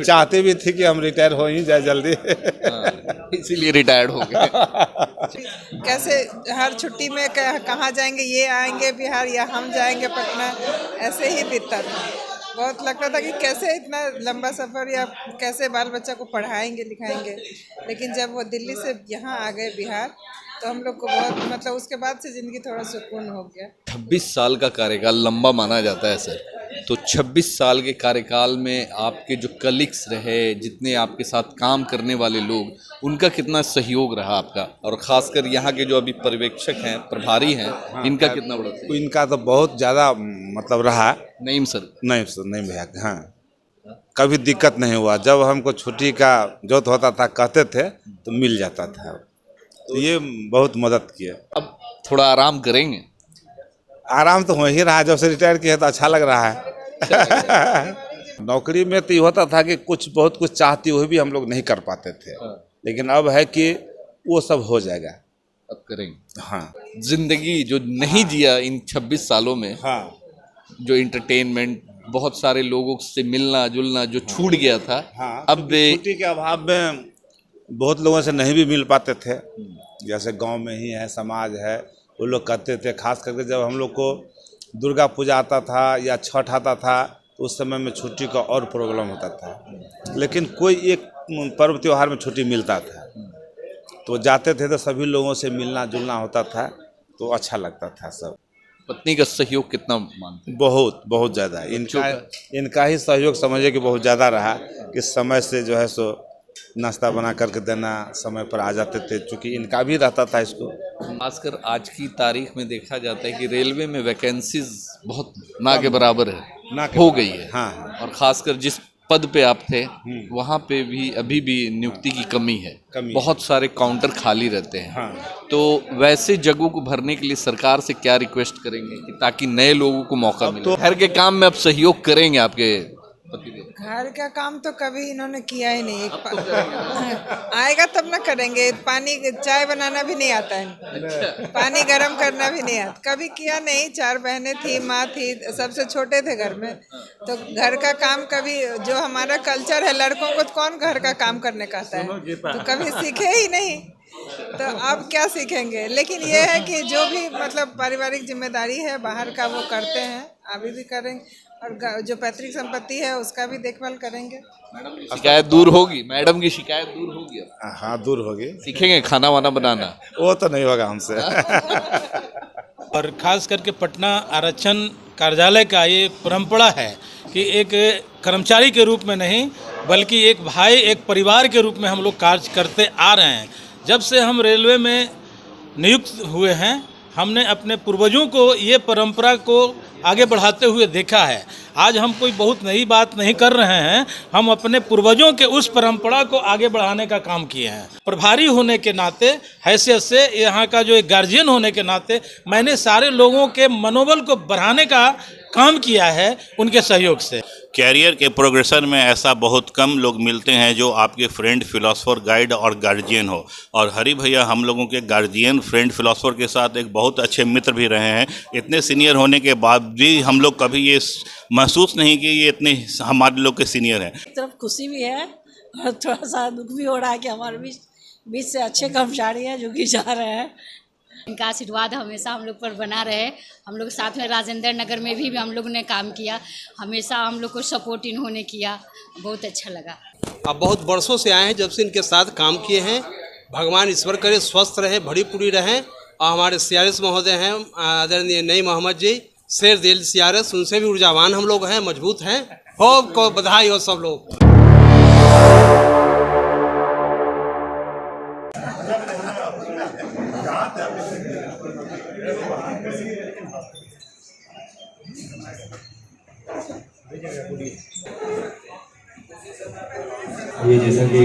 चाहते भी थे कि हम रिटायर हो ही जाए जल्दी। इसीलिए रिटायर्ड हो गए। कैसे हर छुट्टी में कहाँ जाएंगे, ये आएंगे बिहार या हम जाएंगे पटना, ऐसे ही बीतता था। बहुत लगता था कि कैसे इतना लंबा सफ़र या कैसे बाल बच्चा को पढ़ाएंगे लिखाएंगे। लेकिन जब वो दिल्ली से यहाँ आ गए बिहार, तो हम लोग को बहुत मतलब उसके बाद से ज़िंदगी थोड़ा सुकून हो गया। 26 साल का कार्यकाल लंबा माना जाता है सर, तो 26 साल के कार्यकाल में आपके जो कलीग्स रहे, जितने आपके साथ काम करने वाले लोग, उनका कितना सहयोग रहा आपका, और ख़ासकर यहाँ के जो अभी पर्यवेक्षक हैं, प्रभारी हैं, इनका कितना बड़ा सहयोग? इनका तो बहुत ज़्यादा मतलब रहा। नईम सर? नहीं भैया, हाँ, कभी दिक्कत नहीं हुआ। जब हमको छुट्टी का जरूरत होता था कहते थे तो मिल जाता था, तो ये बहुत मदद किया। अब थोड़ा आराम करेंगे? आराम तो हो ही रहा है, जब से रिटायर किया तो अच्छा लग रहा है। नौकरी में तो ये होता था कि बहुत कुछ चाहती हुए भी हम लोग नहीं कर पाते थे, लेकिन अब है कि वो सब हो जाएगा, अब करेंगे। हाँ, जिंदगी जो नहीं जिया इन 26 सालों में, हाँ, जो इंटरटेनमेंट, बहुत सारे लोगों से मिलना जुलना जो छूट गया था, हाँ, अब छुट्टी के अभाव में बहुत लोगों से नहीं भी मिल पाते थे। जैसे गांव में ही है, समाज है, वो लोग कहते थे, खास करके जब हम लोग को दुर्गा पूजा आता था या छठ आता था, तो उस समय में छुट्टी का और प्रॉब्लम होता था। लेकिन कोई एक पर्व त्योहार में छुट्टी मिलता था तो जाते थे, तो सभी लोगों से मिलना जुलना होता था, तो अच्छा लगता था सब। पत्नी का सहयोग कितना मानते हैं? बहुत ज़्यादा इनका ही सहयोग समझिए कि बहुत ज़्यादा रहा, कि समय से जो है सो नाश्ता बना करके देना, समय पर आ जाते थे, क्योंकि इनका भी रहता था इसको। खासकर आज की तारीख में देखा जाता है कि रेलवे में वैकेंसीज बहुत ना के बराबर है, हो गई है। हाँ। और खासकर जिस पद पे आप थे वहाँ पे भी अभी भी नियुक्ति की कमी है, बहुत सारे काउंटर खाली रहते हैं। हाँ। तो वैसे जगहों को भरने के लिए सरकार से क्या रिक्वेस्ट करेंगे कि ताकि नए लोगों को मौका मिले? घर के काम में आप सहयोग करेंगे आपके पतिदेव? घर का काम तो कभी इन्होंने किया ही नहीं। आएगा तब ना करेंगे। पानी चाय बनाना भी नहीं आता है, पानी गर्म करना भी नहीं आता, कभी किया नहीं। 4 बहनें थी, माँ थी, सबसे छोटे थे घर में, तो घर का काम कभी, जो हमारा कल्चर है, लड़कों को कौन घर का काम करने का आता है, तो कभी सीखे ही नहीं, तो अब क्या सीखेंगे। लेकिन ये है कि जो भी मतलब पारिवारिक जिम्मेदारी है बाहर का वो करते हैं, अभी भी करेंगे, और जो पैतृक संपत्ति है उसका भी देखभाल करेंगे। शिकायत दूर होगी? मैडम की शिकायत दूर होगी? हाँ, दूर होगी। सीखेंगे खाना वाना बनाना? वो तो नहीं होगा हमसे। और खास करके पटना आरक्षण कार्यालय का ये परंपरा है कि एक कर्मचारी के रूप में नहीं, बल्कि एक भाई, एक परिवार के रूप में हम लोग कार्य करते आ रहे हैं। जब से हम रेलवे में नियुक्त हुए हैं, हमने अपने पूर्वजों को ये परंपरा को आगे बढ़ाते हुए देखा है। आज हम कोई बहुत नई बात नहीं कर रहे हैं, हम अपने पूर्वजों के उस परंपरा को आगे बढ़ाने का काम किए हैं। प्रभारी होने के नाते, हैसियत से यहाँ का जो एक गार्जियन होने के नाते, मैंने सारे लोगों के मनोबल को बढ़ाने का काम किया है उनके सहयोग से। कैरियर के प्रोग्रेशन में ऐसा बहुत कम लोग मिलते हैं जो आपके फ्रेंड, फिलोसोफर, गाइड और गार्जियन हो, और हरि भैया हम लोगों के गार्जियन, फ्रेंड, फिलोसोफर के साथ एक बहुत अच्छे मित्र भी रहे हैं। इतने सीनियर होने के बाद भी हम लोग कभी ये महसूस नहीं कि ये इतने हमारे लोग के सीनियर हैं। एक तरफ खुशी भी है और थोड़ा सा दुख भी हो रहा है कि हमारे बीच से अच्छे कर्मचारी हैं जो कि जा रहे हैं। इनका आशीर्वाद हमेशा हम लोग पर बना रहे। हम लोग साथ में राजेंद्र नगर में भी हम लोग ने काम किया, हमेशा हम लोग को सपोर्ट इन्होंने किया, बहुत अच्छा लगा। अब बहुत वर्षों से आए हैं, जब से इनके साथ काम किए हैं। भगवान ईश्वर करे स्वस्थ रहे, भरी पूरी रहें। और हमारे CRS महोदय हैं आदरणीय नईम मोहम्मद जी, शेर दिल CRS, उनसे भी ऊर्जावान हम लोग हैं, मजबूत हैं। हो बधाई हो सब लोग। ये जैसा कि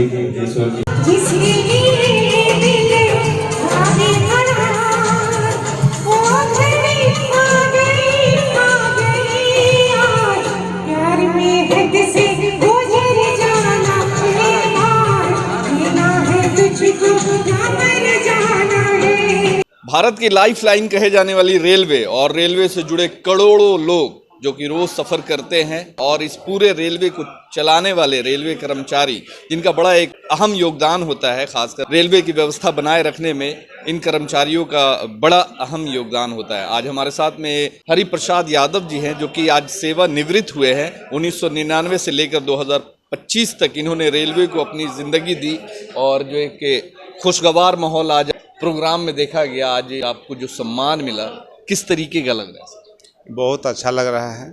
भारत की लाइफलाइन कहे जाने वाली रेलवे और रेलवे से जुड़े करोड़ों लोग जो कि रोज सफर करते हैं और इस पूरे रेलवे को चलाने वाले रेलवे कर्मचारी जिनका बड़ा एक अहम योगदान होता है, खासकर रेलवे की व्यवस्था बनाए रखने में इन कर्मचारियों का बड़ा अहम योगदान होता है। आज हमारे साथ में हरि प्रसाद यादव जी हैं, जो कि आज सेवानिवृत्त हुए हैं। 1999 से लेकर 2025 तक इन्होंने रेलवे को अपनी जिंदगी दी और जो एक खुशगवार माहौल आज प्रोग्राम में देखा गया। आज आपको जो सम्मान मिला किस तरीके का लग रहा है? बहुत अच्छा लग रहा है।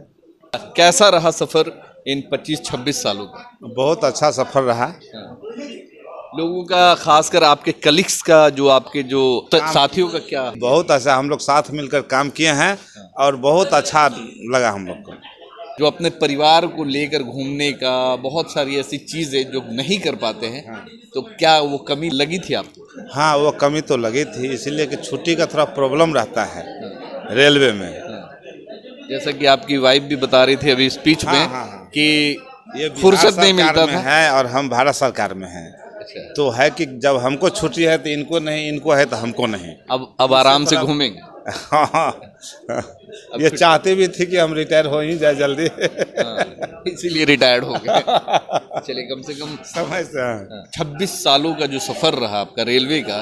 कैसा रहा सफर इन 25-26 सालों का? बहुत अच्छा सफर रहा। लोगों का, खासकर आपके कलीग्स का, जो आपके जो साथियों का क्या? बहुत अच्छा, हम लोग साथ मिलकर काम किए हैं और बहुत अच्छा लगा हम लोग को। जो अपने परिवार को लेकर घूमने का, बहुत सारी ऐसी चीजें जो नहीं कर पाते हैं, तो क्या वो कमी लगी थी आपको? हाँ, वो कमी तो लगी थी, इसलिए कि छुट्टी का थोड़ा प्रॉब्लम रहता है रेलवे में। जैसा कि आपकी वाइफ भी बता रही थी अभी स्पीच में कि ये फुर्सत नहीं मिलता था है और हम भारत सरकार में हैं। अच्छा। तो है कि जब हमको छुट्टी है तो इनको नहीं, इनको है तो हमको नहीं। अब आराम से घूमेंगे। हाँ, ये चाहते भी थे कि हम रिटायर हो ही जाए जल्दी। इसीलिए रिटायर्ड हो गए। चलिए, कम से कम समय से 26 सालों का जो सफर रहा आपका रेलवे का,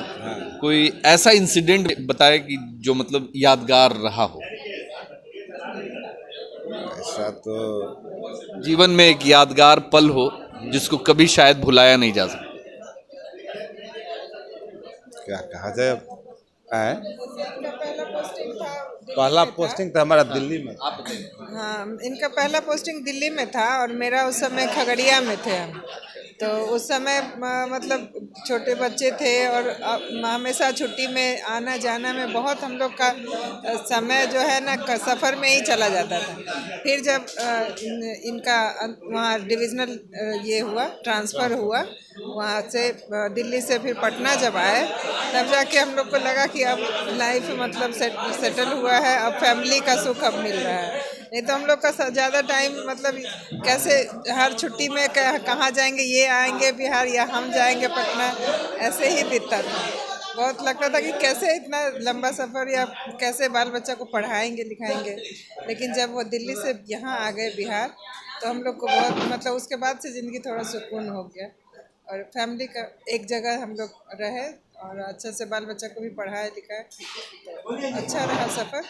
कोई ऐसा इंसिडेंट बताए कि जो मतलब यादगार रहा हो? ऐसा तो जीवन में एक यादगार पल हो जिसको कभी शायद भुलाया नहीं जा सकता। क्या कहा जाए, पहला पोस्टिंग था हमारा दिल्ली में। हाँ, इनका पहला पोस्टिंग दिल्ली में था और मेरा उस समय खगड़िया में थे हम। तो उस समय मतलब छोटे बच्चे थे और हमेशा छुट्टी में आना जाना में बहुत हम लोग का समय जो है ना सफ़र में ही चला जाता था। फिर जब इनका वहाँ डिविजनल ये हुआ, ट्रांसफ़र हुआ वहाँ से दिल्ली से, फिर पटना जब आए तब जाके हम लोग को लगा कि अब लाइफ मतलब सेटल हुआ है, अब फैमिली का सुख अब मिल रहा है। नहीं तो हम लोग का ज़्यादा टाइम मतलब कैसे हर छुट्टी में कहाँ जाएंगे, ये आएंगे बिहार या हम जाएंगे पटना, ऐसे ही बीतता था। बहुत लगता था कि कैसे इतना लंबा सफ़र या कैसे बाल बच्चा को पढ़ाएंगे लिखाएंगे। लेकिन जब वो दिल्ली से यहाँ आ गए बिहार, तो हम लोग को बहुत मतलब उसके बाद से ज़िंदगी थोड़ा सुकून हो गया और फैमिली का एक जगह हम लोग रहे और अच्छे से बाल बच्चा को भी पढ़ाए लिखाए, तो अच्छा रहा सफ़र।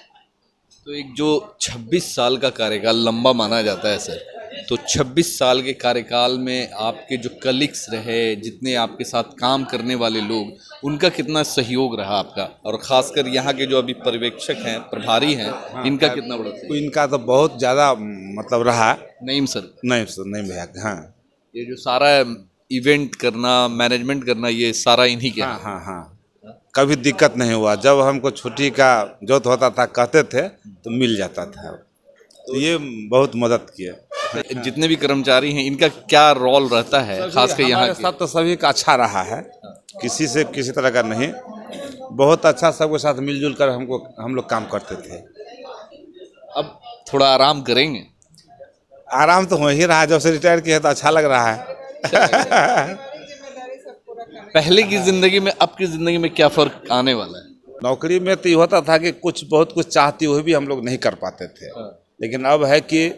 तो एक जो 26 साल का कार्यकाल लंबा माना जाता है सर, तो 26 साल के कार्यकाल में आपके जो कलीग्स रहे, जितने आपके साथ काम करने वाले लोग, उनका कितना सहयोग रहा आपका? और ख़ासकर यहाँ के जो अभी पर्यवेक्षक हैं, प्रभारी हैं, इनका कितना बड़ा सहयोग? इनका तो बहुत ज़्यादा मतलब रहा। नहीं सर, नहीं भैया। हाँ, ये जो सारा इवेंट करना, मैनेजमेंट करना, ये सारा इन्हीं के। हाँ, कभी दिक्कत नहीं हुआ। जब हमको छुट्टी का जरूरत होता था कहते थे तो मिल जाता था। तो ये बहुत मदद किया। जितने भी कर्मचारी हैं इनका क्या रोल रहता है, खासकर यहाँ हमारे साथ? तो सभी का अच्छा रहा है, किसी से किसी तरह का नहीं, बहुत अच्छा सबके साथ मिलजुल कर हम लोग काम करते थे। अब थोड़ा आराम करेंगे? आराम तो हो ही रहा है, जब से रिटायर किया तो अच्छा लग रहा है। पहले की जिंदगी में अब की जिंदगी में क्या फर्क आने वाला है? नौकरी में तो ये होता था कि बहुत कुछ चाहती हुए भी हम लोग नहीं कर पाते थे, लेकिन अब है कि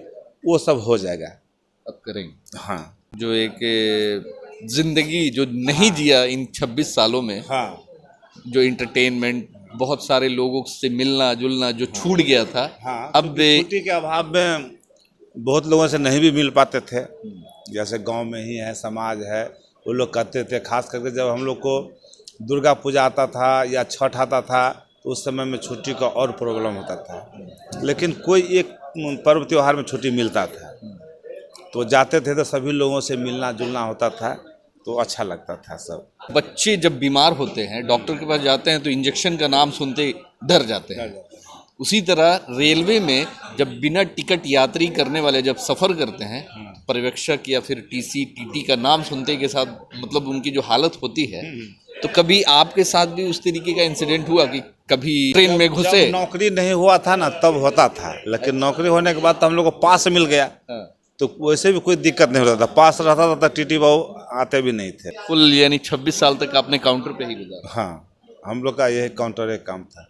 वो सब हो जाएगा, अब करेंगे। हाँ, जो एक जिंदगी जो नहीं जिया इन 26 सालों में, हाँ, जो इंटरटेनमेंट, बहुत सारे लोगों से मिलना जुलना जो छूट गया था, हाँ, अब छुट्टी के अभाव में बहुत लोगों से नहीं भी मिल पाते थे। जैसे गांव में ही है, समाज है, वो लोग कहते थे, खास करके जब हम लोग को दुर्गा पूजा आता था या छठ आता था तो उस समय में छुट्टी का और प्रॉब्लम होता था। लेकिन कोई एक पर्व त्योहार में छुट्टी मिलता था तो जाते थे, तो सभी लोगों से मिलना जुलना होता था, तो अच्छा लगता था सब। बच्चे जब बीमार होते हैं, डॉक्टर के पास जाते हैं तो इंजेक्शन का नाम सुनते ही डर जाते हैं। उसी तरह रेलवे में जब बिना टिकट यात्री करने वाले जब सफ़र करते हैं, पर्यवेक्षक या फिर टीसी टीटी का नाम सुनते के साथ मतलब उनकी जो हालत होती है, तो कभी आपके साथ भी उस तरीके का इंसिडेंट हुआ कि कभी ट्रेन में घुसे? नौकरी नहीं हुआ था ना तब होता था, लेकिन नौकरी होने के बाद तो हम लोग को पास मिल गया, तो वैसे भी कोई दिक्कत नहीं होता था। पास रहता था तो टीटी बाबू आते भी नहीं थे। फुल यानी 26 साल तक आपने काउंटर पे ही गुजारा? हाँ, हम लोग का यही काउंटर एक काम था।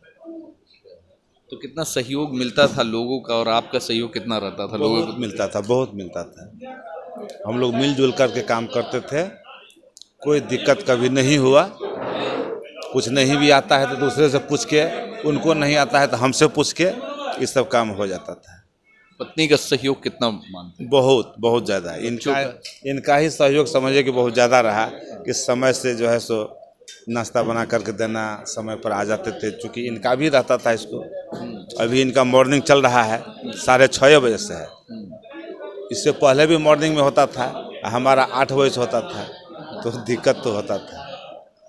तो कितना सहयोग मिलता था लोगों का और आपका सहयोग कितना रहता था लोगों बहुत मिलता था, बहुत मिलता था। हम लोग मिलजुल करके काम करते थे, कोई दिक्कत कभी नहीं हुआ। कुछ नहीं भी आता है तो दूसरे से पूछ के, उनको नहीं आता है तो हमसे पूछ के ये सब काम हो जाता था। पत्नी का सहयोग कितना मानते हैं? बहुत बहुत ज़्यादा इनका ही सहयोग समझिए कि बहुत ज़्यादा रहा कि समय से जो है सो नाश्ता बना करके देना, समय पर आ जाते थे। चूँकि इनका भी रहता था इसको, अभी इनका मॉर्निंग चल रहा है 6:30 बजे से है। इससे पहले भी मॉर्निंग में होता था, हमारा 8 बजे से होता था, तो दिक्कत तो होता था।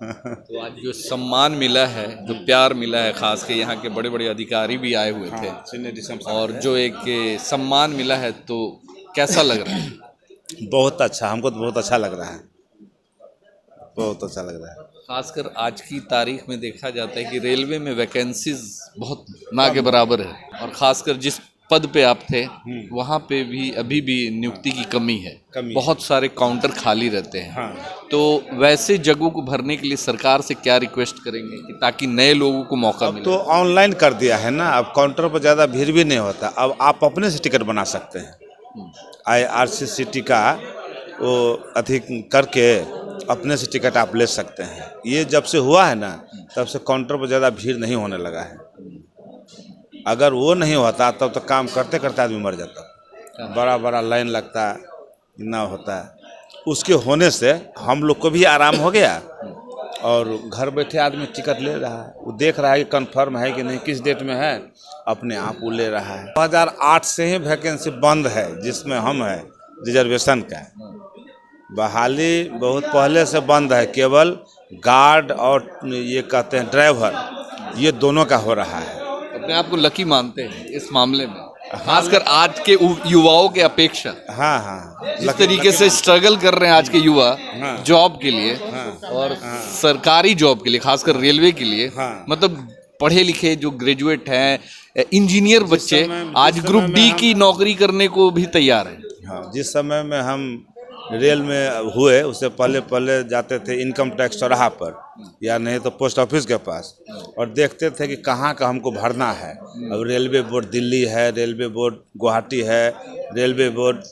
तो आज जो सम्मान मिला है, जो प्यार मिला है, खास के यहाँ के बड़े बड़े अधिकारी भी आए हुए थे, और जो एक सम्मान मिला है, तो कैसा लग रहा है? बहुत अच्छा, हमको तो बहुत अच्छा लग रहा है, बहुत अच्छा लग रहा है। खासकर आज की तारीख में देखा जाता है कि रेलवे में वैकेंसीज बहुत ना के बराबर है, और खासकर जिस पद पे आप थे वहाँ पे भी अभी भी नियुक्ति की कमी है, बहुत सारे काउंटर खाली रहते हैं। हाँ। तो वैसे जगहों को भरने के लिए सरकार से क्या रिक्वेस्ट करेंगे कि ताकि नए लोगों को मौका मिले? तो ऑनलाइन कर दिया है ना, अब काउंटर पर ज़्यादा भीड़ भी नहीं होता, अब आप अपने से टिकट बना सकते हैं। IRCTC का वो अधिक करके अपने से टिकट आप ले सकते हैं। ये जब से हुआ है ना, तब से काउंटर पर ज़्यादा भीड़ नहीं होने लगा है। अगर वो नहीं होता तब तो काम करते करते आदमी मर जाता, बड़ा बड़ा लाइन लगता, इतना होता है। उसके होने से हम लोग को भी आराम हो गया, और घर बैठे आदमी टिकट ले रहा है, वो देख रहा है कि कंफर्म है कि नहीं, किस डेट में है, अपने आप वो ले रहा है। 2008 से ही वैकेंसी बंद है, जिसमें हम है रिजर्वेशन का। बहाली बहुत पहले से बंद है, केवल गार्ड और ये कहते हैं ड्राइवर, ये दोनों का हो रहा है। अपने आप को लकी मानते हैं इस मामले में, खासकर आज के युवाओं के अपेक्षा? हाँ हाँ, जिस तरीके से स्ट्रगल कर रहे हैं आज के युवा जॉब के लिए, और सरकारी जॉब के लिए, खासकर रेलवे के लिए, मतलब पढ़े लिखे जो ग्रेजुएट हैं, इंजीनियर बच्चे आज ग्रुप डी की नौकरी करने को भी तैयार हैं। हाँ, जिस समय में हम रेल में हुए उससे पहले जाते थे इनकम टैक्स चौराहा पर, या नहीं तो पोस्ट ऑफिस के पास, और देखते थे कि कहाँ का हमको भरना है। अब रेलवे बोर्ड दिल्ली है, रेलवे बोर्ड गुवाहाटी है, रेलवे बोर्ड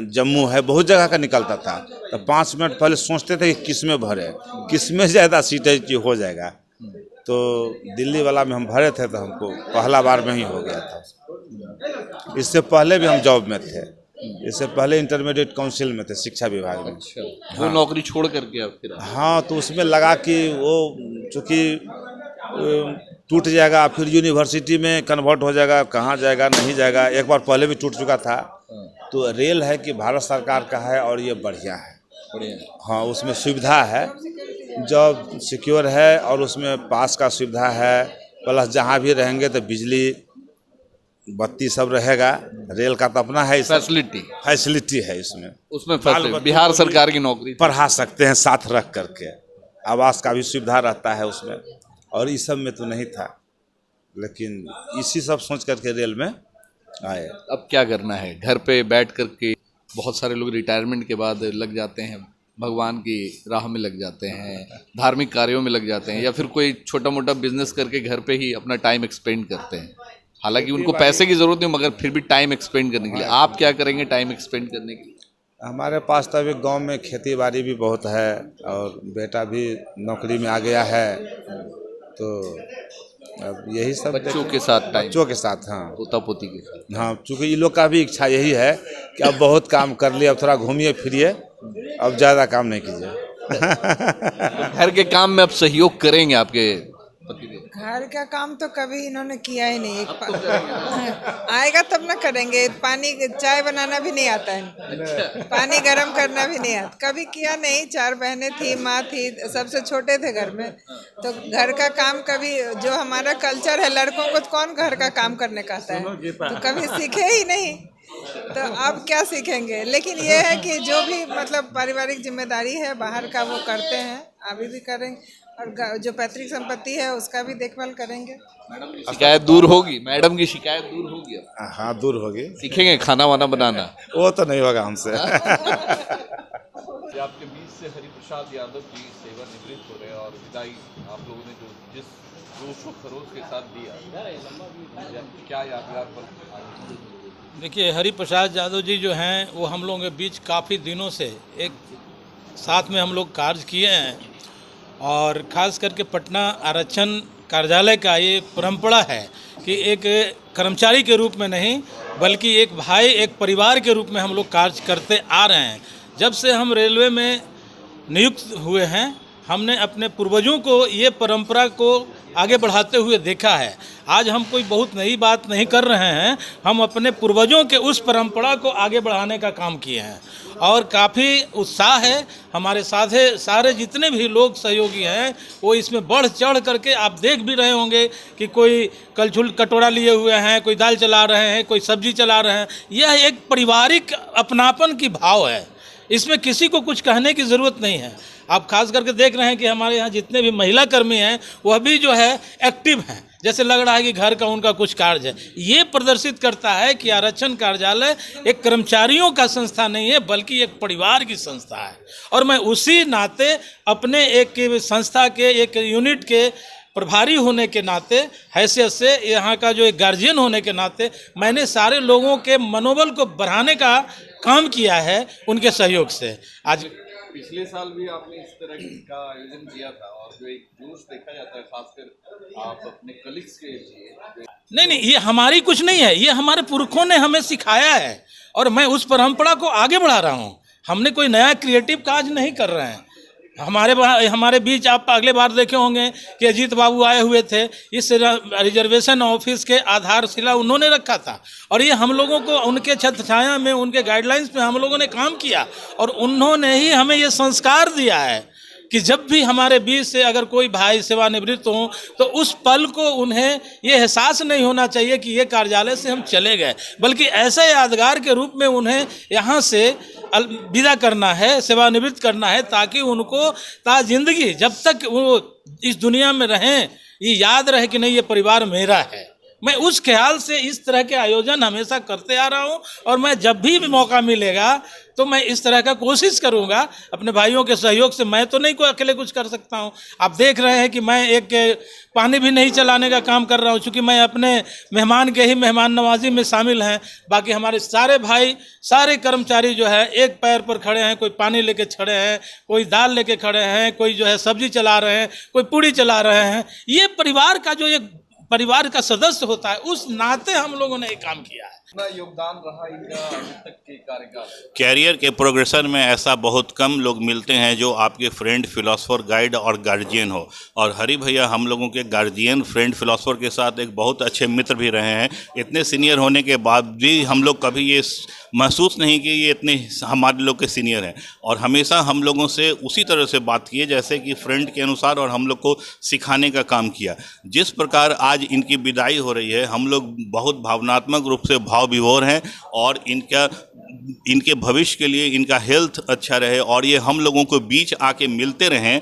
जम्मू है, बहुत जगह का निकलता था। तो 5 मिनट पहले सोचते थे कि किस में भरे, किस में ज़्यादा सीटें हो जाएगा। तो दिल्ली वाला में हम भरे थे, तो हमको पहला बार में ही हो गया था। इससे पहले भी हम जॉब में थे, इससे पहले इंटरमीडिएट काउंसिल में थे, शिक्षा विभाग में। अच्छा, वो नौकरी छोड़ करके आप फिर? हाँ, तो उसमें लगा कि वो चूँकि टूट जाएगा, फिर यूनिवर्सिटी में कन्वर्ट हो जाएगा, कहाँ जाएगा नहीं जाएगा। एक बार पहले भी टूट चुका था। तो रेल है कि भारत सरकार का है, और ये बढ़िया है। हाँ, उसमें सुविधा है, जॉब सिक्योर है, और उसमें पास का सुविधा है, प्लस जहाँ भी रहेंगे तो बिजली बत्ती सब रहेगा। रेल का तो अपना है, फैसिलिटी है इसमें, उसमें बिहार सरकार की नौकरी पढ़ा सकते हैं साथ रख करके, आवास का भी सुविधा रहता है उसमें, और इस सब में तो नहीं था। लेकिन इसी सब सोच करके रेल में आए। अब क्या करना है? घर पे बैठ करके बहुत सारे लोग रिटायरमेंट के बाद लग जाते हैं, भगवान की राह में लग जाते हैं, धार्मिक कार्यों में लग जाते हैं, या फिर कोई छोटा मोटा बिजनेस करके घर पे ही अपना टाइम एक्सपेंड करते हैं। हालांकि उनको पैसे की ज़रूरत नहीं, मगर फिर भी टाइम एक्सपेंड करने के लिए आप क्या करेंगे टाइम एक्सपेंड करने के लिए? हमारे पास तो अभी गांव में खेती बाड़ी भी बहुत है, और बेटा भी नौकरी में आ गया है, तो अब यही सब बच्चों के साथ टाइम, बच्चों के साथ, हाँ, पोता पोती के साथ। हाँ, चूँकि ये लोग का भी इच्छा यही है कि अब बहुत काम कर लिए, अब थोड़ा घूमिए फिरिए, अब ज़्यादा काम नहीं कीजिए। तो घर के काम में अब सहयोग करेंगे आपके पतिदेव? घर का काम तो कभी इन्होंने किया ही नहीं। आएगा तब ना करेंगे। पानी चाय बनाना भी नहीं आता है, पानी गर्म करना भी नहीं आता, कभी किया नहीं। 4 बहनें थी, माँ थी, सबसे छोटे थे घर में, तो घर का काम कभी, जो हमारा कल्चर है, लड़कों को कौन घर का काम करने का आता है, तो कभी सीखे ही नहीं। तो अब क्या सीखेंगे। लेकिन ये है कि जो भी मतलब पारिवारिक जिम्मेदारी है बाहर का वो करते हैं, अभी भी करेंगे, और जो पैतृक संपत्ति है उसका भी देखभाल करेंगे। शिकायत दूर होगी? मैडम की शिकायत दूर होगी? हाँ, दूर होगी। सीखेंगे खाना वाना बनाना? वो तो नहीं होगा हमसे। आपके बीच से हरिप्रसाद यादव जी सेवानिवृत्त हो रहे हैं और विदाई आप लोगों ने जो जिस जोश व खरोश के साथ दिया, क्या यादगार पल? देखिए, हरिप्रसाद यादव जी जो हैं वो हम लोगों के बीच काफ़ी दिनों से एक साथ में हम लोग कार्य किए हैं और ख़ास करके पटना आरक्षण कार्यालय का ये परंपरा है कि एक कर्मचारी के रूप में नहीं बल्कि एक भाई, एक परिवार के रूप में हम लोग कार्य करते आ रहे हैं। जब से हम रेलवे में नियुक्त हुए हैं, हमने अपने पूर्वजों को ये परंपरा को आगे बढ़ाते हुए देखा है। आज हम कोई बहुत नई बात नहीं कर रहे हैं, हम अपने पूर्वजों के उस परंपरा को आगे बढ़ाने का काम किए हैं और काफ़ी उत्साह है। हमारे सारे जितने भी लोग सहयोगी हैं वो इसमें बढ़ चढ़ करके, आप देख भी रहे होंगे कि कोई कलछुल कटोरा लिए हुए हैं, कोई दाल चला रहे हैं, कोई सब्जी चला रहे हैं। यह एक पारिवारिक अपनापन की भाव है, इसमें किसी को कुछ कहने की ज़रूरत नहीं है। आप खास करके देख रहे हैं कि हमारे यहाँ जितने भी महिला कर्मी हैं वह भी जो है एक्टिव हैं, जैसे लग रहा है कि घर का उनका कुछ कार्य है। ये प्रदर्शित करता है कि आरक्षण कार्यालय एक कर्मचारियों का संस्था नहीं है बल्कि एक परिवार की संस्था है। और मैं उसी नाते अपने एक संस्था के एक यूनिट के प्रभारी होने के नाते, हैसियत से यहाँ का जो एक गार्जियन होने के नाते, मैंने सारे लोगों के मनोबल को बढ़ाने का काम किया है उनके सहयोग से। आज पिछले साल भी आपने इस तरह का आयोजन किया था और जो एक जोश देखा जाता है खासकर आप अपने कलीग्स के लिए। नहीं, ये हमारी कुछ नहीं है, ये हमारे पुरखों ने हमें सिखाया है और मैं उस परंपरा को आगे बढ़ा रहा हूँ। हमने कोई नया क्रिएटिव काज नहीं कर रहे हैं। हमारे बीच आप अगले बार देखे होंगे कि अजीत बाबू आए हुए थे, इस रिजर्वेशन ऑफिस के आधारशिला उन्होंने रखा था और ये हम लोगों को उनके छत्र छाया में, उनके गाइडलाइंस पे हम लोगों ने काम किया और उन्होंने ही हमें ये संस्कार दिया है कि जब भी हमारे बीच से अगर कोई भाई सेवानिवृत्त हो तो उस पल को उन्हें ये एहसास नहीं होना चाहिए कि ये कार्यालय से हम चले गए, बल्कि ऐसे यादगार के रूप में उन्हें यहाँ से विदा करना है, सेवानिवृत्त करना है, ताकि उनको जिंदगी जब तक वो इस दुनिया में रहें ये याद रहे कि नहीं, ये परिवार मेरा है। मैं उस ख्याल से इस तरह के आयोजन हमेशा करते आ रहा हूं और मैं जब भी मौका मिलेगा तो मैं इस तरह का कोशिश करूंगा। अपने भाइयों के सहयोग से मैं तो नहीं कोई अकेले कुछ कर सकता हूं। आप देख रहे हैं कि मैं एक पानी भी नहीं चलाने का काम कर रहा हूं, चूँकि मैं अपने मेहमान के ही मेहमान नवाजी में शामिल हैं। बाकी हमारे सारे भाई, सारे कर्मचारी जो है एक पैर पर खड़े हैं, कोई पानी लेके खड़े हैं, कोई दाल लेके खड़े हैं, कोई जो है सब्जी चला रहे हैं, कोई पूड़ी चला रहे हैं। ये परिवार का जो एक परिवार का सदस्य होता है, उस नाते हम लोगों ने ये काम किया है। कितना योगदान रहा इनका अभी तक के कार्यकाल? कैरियर के प्रोग्रेशन में ऐसा बहुत कम लोग मिलते हैं जो आपके फ्रेंड, फिलोसोफर, गाइड और गार्जियन हो, और हरि भैया हम लोगों के गार्जियन, फ्रेंड, फिलोसोफर के साथ एक बहुत अच्छे मित्र भी रहे हैं। इतने सीनियर होने के बाद भी हम लोग कभी ये महसूस नहीं कि ये इतने हमारे लोग के सीनियर हैं, और हमेशा हम लोगों से उसी तरह से बात किए जैसे कि फ्रेंड के अनुसार, और हम लोग को सिखाने का काम किया। जिस प्रकार आज इनकी विदाई हो रही है, हम लोग बहुत भावनात्मक रूप से भाव विभोर हैं, और इनके भविष्य के लिए इनका हेल्थ अच्छा रहे और ये हम लोगों को बीच आके मिलते रहें,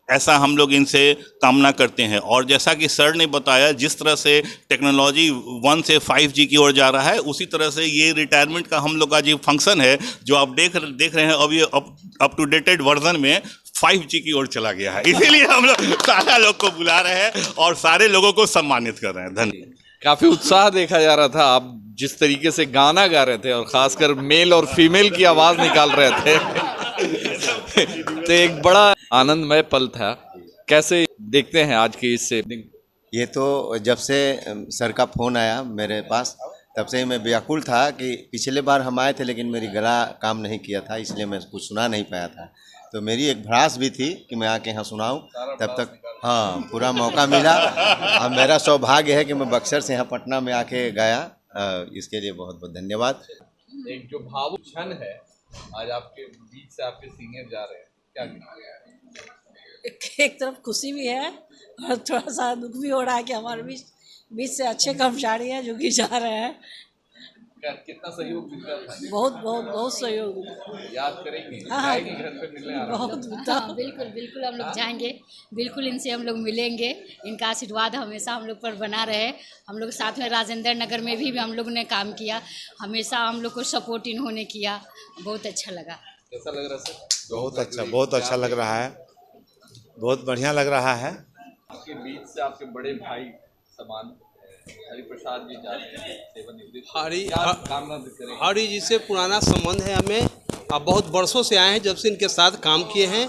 ऐसा हम लोग इनसे कामना करते हैं। और जैसा कि सर ने बताया, जिस तरह से टेक्नोलॉजी 1 से 5G की ओर जा रहा है, उसी तरह से ये रिटायरमेंट का हम लोग का जो फंक्शन है जो आप देख रहे हैं, अब ये अप टू डेटेड वर्जन में 5G की ओर चला गया है। इसीलिए हम लोग सारा लोग को बुला रहे हैं और सारे लोगों को सम्मानित कर रहे हैं। धन्यवाद। काफ़ी उत्साह देखा जा रहा था, आप जिस तरीके से गाना गा रहे थे और ख़ासकर मेल और फीमेल की आवाज़ निकाल रहे थे तो एक बड़ा आनंदमय पल था। कैसे देखते हैं आज की इस ये तो जब से सर का फ़ोन आया मेरे पास, तब से ही मैं व्याकुल था कि पिछले बार हम आए थे लेकिन मेरी गला काम नहीं किया था, इसलिए मैं कुछ सुना नहीं पाया था। तो मेरी एक भड़ास भी थी कि मैं आके यहाँ सुनाऊँ, तब तक हाँ पूरा मौका मिला। अब मेरा सौभाग्य है कि मैं बक्सर से यहाँ पटना में आके गाया, इसके लिए बहुत बहुत धन्यवाद। एक जो भावुक क्षण है, आज आपके बीच से आपके सीनियर जा रहे हैं, क्या एक तरफ खुशी भी है और थोड़ा सा दुख भी हो रहा है कि हमारे बीच से अच्छे कर्मचारी हैं जो कि जा रहे हैं। कितना सहयोग मिलता था? बहुत सहयोग। याद करेंगे? हाँ, घर पे मिलने आ रहे हैं। बहुत हाँ, बिल्कुल हम लोग जाएंगे, बिल्कुल इनसे हम लोग मिलेंगे। इनका आशीर्वाद हमेशा हम लोग पर बना रहे। हम लोग साथ में राजेंद्र नगर में भी हम लोग ने काम किया, हमेशा हम लोग को सपोर्ट इन्होंने किया, बहुत अच्छा लगा। कैसा लग रहा है सर? बहुत अच्छा लग रहा है, बहुत बढ़िया लग रहा है। आपके बीच से आपके बड़े भाई समान हरिप्रसाद जी जा रहे हैं सेवानिवृत्त, क्या कामना करें? हरि जी से पुराना संबंध है हमें, अब बहुत वर्षों से आए हैं जब से इनके साथ काम किए हैं।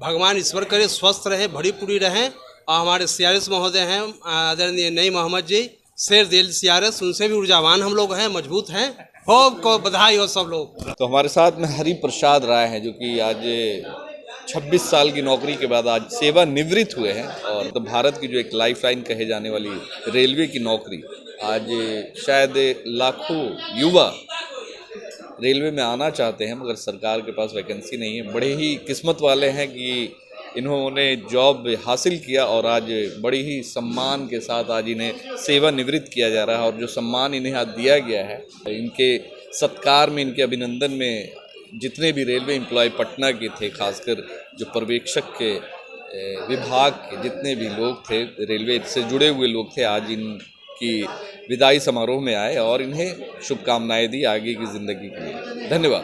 भगवान ईश्वर करे स्वस्थ रहे, भरी पूरी रहें। और हमारे CRS महोदय हैं आदरणीय नईम मोहम्मद जी, शेर दिल CRS, उनसे भी ऊर्जावान हम लोग हैं, मजबूत हैं। को बधाई हो सब लोग। तो हमारे साथ में हरिप्रसाद राय हैं जो कि आज 26 साल की नौकरी के बाद आज सेवानिवृत्त हुए हैं। और तो भारत की जो एक लाइफलाइन कहे जाने वाली रेलवे की नौकरी, आज शायद लाखों युवा रेलवे में आना चाहते हैं मगर सरकार के पास वैकेंसी नहीं है। बड़े ही किस्मत वाले हैं कि इन्होंने जॉब हासिल किया और आज बड़ी ही सम्मान के साथ आज इन्हें सेवानिवृत्त किया जा रहा है। और जो सम्मान इन्हें आज दिया गया है, इनके सत्कार में, इनके अभिनंदन में जितने भी रेलवे एम्प्लॉय पटना के थे, खासकर जो पर्यवेक्षक के विभाग के जितने भी लोग थे, रेलवे से जुड़े हुए लोग थे, आज इनकी विदाई समारोह में आए और इन्हें शुभकामनाएं दी आगे की ज़िंदगी के लिए। धन्यवाद।